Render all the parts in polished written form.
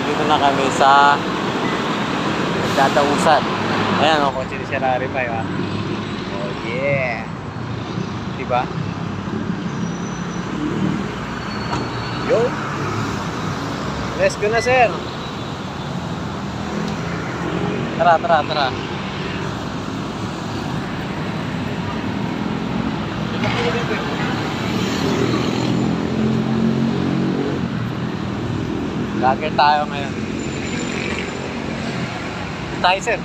Dito na kami sa Nagtatausan. Ayan, o, kung si Rari pa yun. Oh, yeah! Diba? Yo! Let's go na, sir! Tara, tara, tara. Lager tayo ngayon. Dito tayo, sir.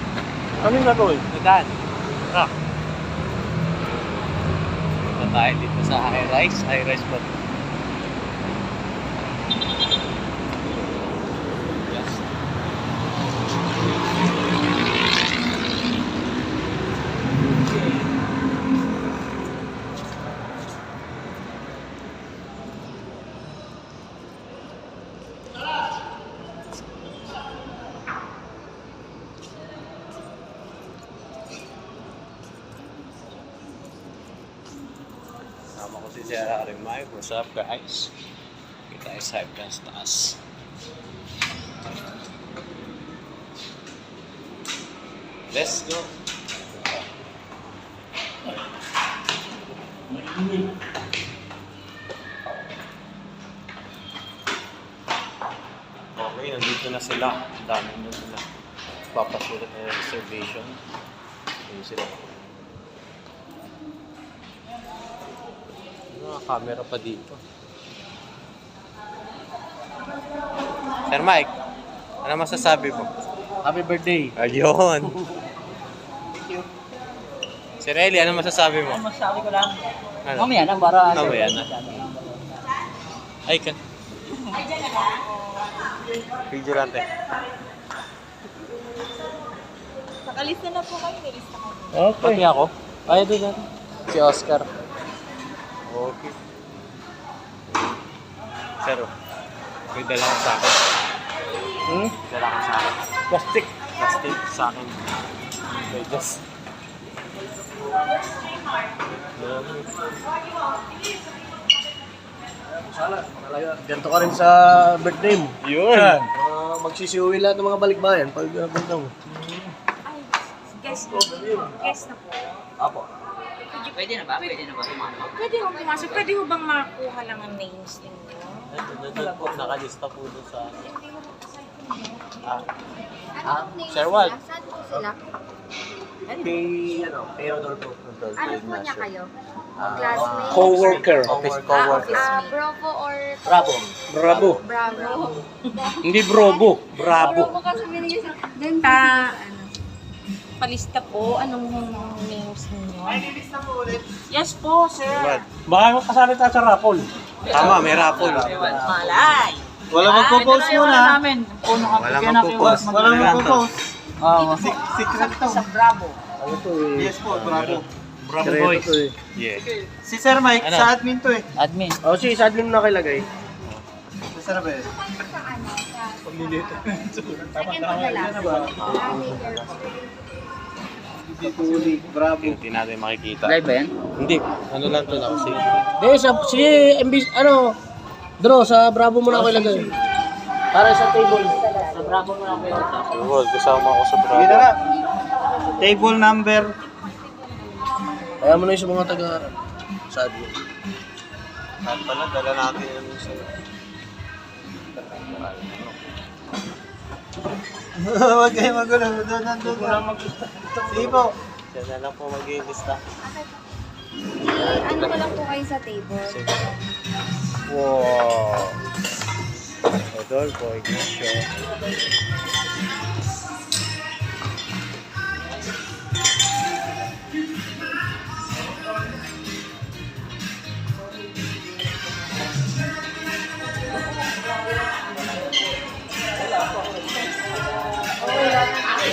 Kaming gagawin? Nadaan. Tara. Dito tayo dito sa high-rise. High-rise ba? Yes. Sama ko si Sir Harry Mike. What's up, guys? Kita tayo sa high taas. Let's go! Okay, nandito na sila. Ang dami na sila. Papasulit na reservation. Ayun sila. Camera pa dito. Sir Mike, ano masasabi mo? Happy birthday! Ayun! Sir Eli, ano masasabi mo? Ano masasabi ko lang? Ano? Mamaya na, para... Mamaya na. Ay, ka. Video lang, te. Nakalista na po kayo, nilista ko. Okay. Pati ako? Ay, doon natin. Si Oscar. Okay. Sir, may dala ko sa akin. Dala ko sa akin. Plastic. Plastic sa akin. Okay, just. Ganito ka rin sa birthday mo. Yun! Magsisiuwi lahat ng mga balikbayan pag punta mo. Ay, guest na po. Apo. Pwede na ba? Pwede na ba pumasok? Pwede ho pumasok. Pwede ho bang makuha lang ang names ninyo? Nandun po, nakalista po doon sa... Hindi ho po sa Anong name Sir Walt. sila? Saan po sila? Kay Rodolfo. Ano po niya kayo? Classmate? Co-worker. Office co-worker. Bravo or... Bravo. Bravo. Bravo. Hindi Brobo. Bravo. Bravo kasi binigay sa... Then, Palista po, anong names ninyo? Ay, nilista po ulit. Yes po, sir. Baka kasali tayo sa raffle. Tama, may raffle. Malay. Wala magpo-post muna. Wala magpo-post. Wala magpo-post. Secret to. Sa Bravo. Ano to eh? Yes po, Bravo. Bravo boy. Yeah. Si Sir Mike, Ano? sa admin to eh. Admin. Oh, si admin mo nakilagay. Si Sir Mike. sa ano? Sa... Paglilito. Second to the last. Patuloy. Bravo. Hindi natin makikita. Live ba yan? Hindi. Ano lang to na kasi. Si Draw, sa Bravo mo na nakilagay. Para sa table. Sa Bravo mo lang kayo. Well, kasama ko sa Sige na Bravo. na. Table number. Kaya mo na yung sa mga taga-aral. Sa admin. At pala, dala natin yung sa... Huwag kayo magulo. Doon. Sige po. Siya na lang po mag-i-lista. Ano ko lang po kayo sa table? Sige. Wow! Rodolfo, Ignacio.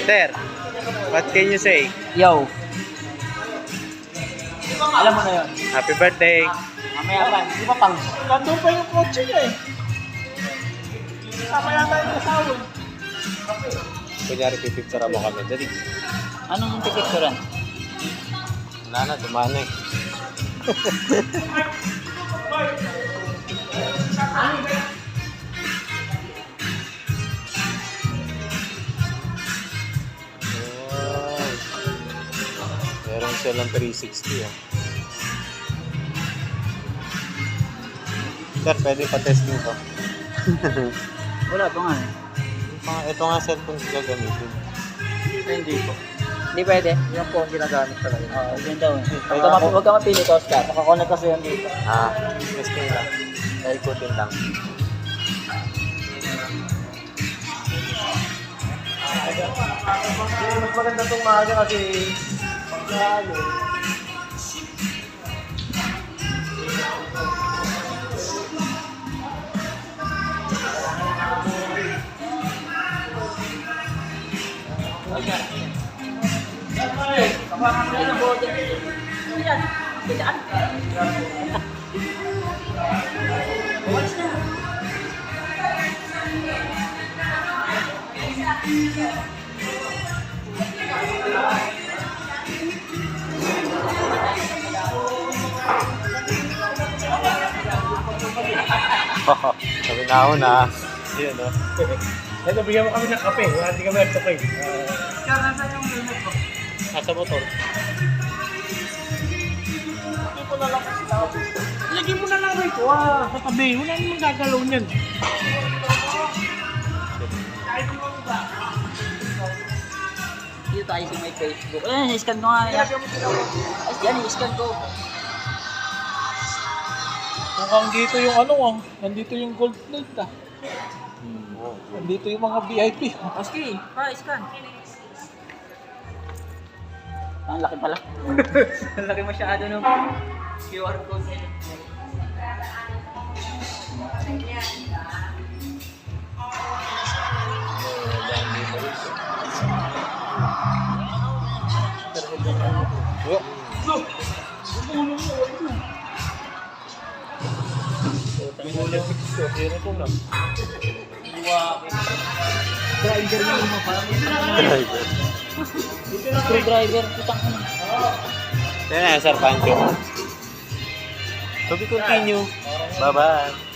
Sir, what can you say? Yo. Alam mo na yun. Happy birthday! Mamaya pa. Di ba pang? Nandun pa yung kotse niya eh. Sama yata yung kasama. Kunyari, pipicture mo kami. Dali. Anong pipicturan? Wala na, dumana eh. Isa lang 360 ah. Sir, pwede pa-testing to. Wala pa nga eh. Ito nga cellphone ko gagamitin. Hindi po. Hindi pwede. Yung phone ginagamit talaga. Oo, yun daw. Ay, Huwag ka mapili ko, Oscar. Nakakonect kasi yan dito. Ah, testing lang. Naikutin lang. Mas maganda itong maaga kasi pagka Sabi na ako na. Yun, no? Ay, nabigyan mo kami ng kape. Wala hindi kami nagtokay. Nasa motor. Lagyan mo na lang rito sa tabi. Wala namang gagalaw niyan. Dito tayo sa may Facebook. Ayan, i-scan ko nga. Ay, yan, i-scan ko. Mukhang dito yung ano nandito yung gold plate ah. Nandito yung mga VIP. Okay, scan. Ang laki pala. Ang laki masyado ng QR code. Driver yun mo pa. Driver. Screwdriver, putang ina. Yan na, Sir Pancho. To be continue. Bye-bye.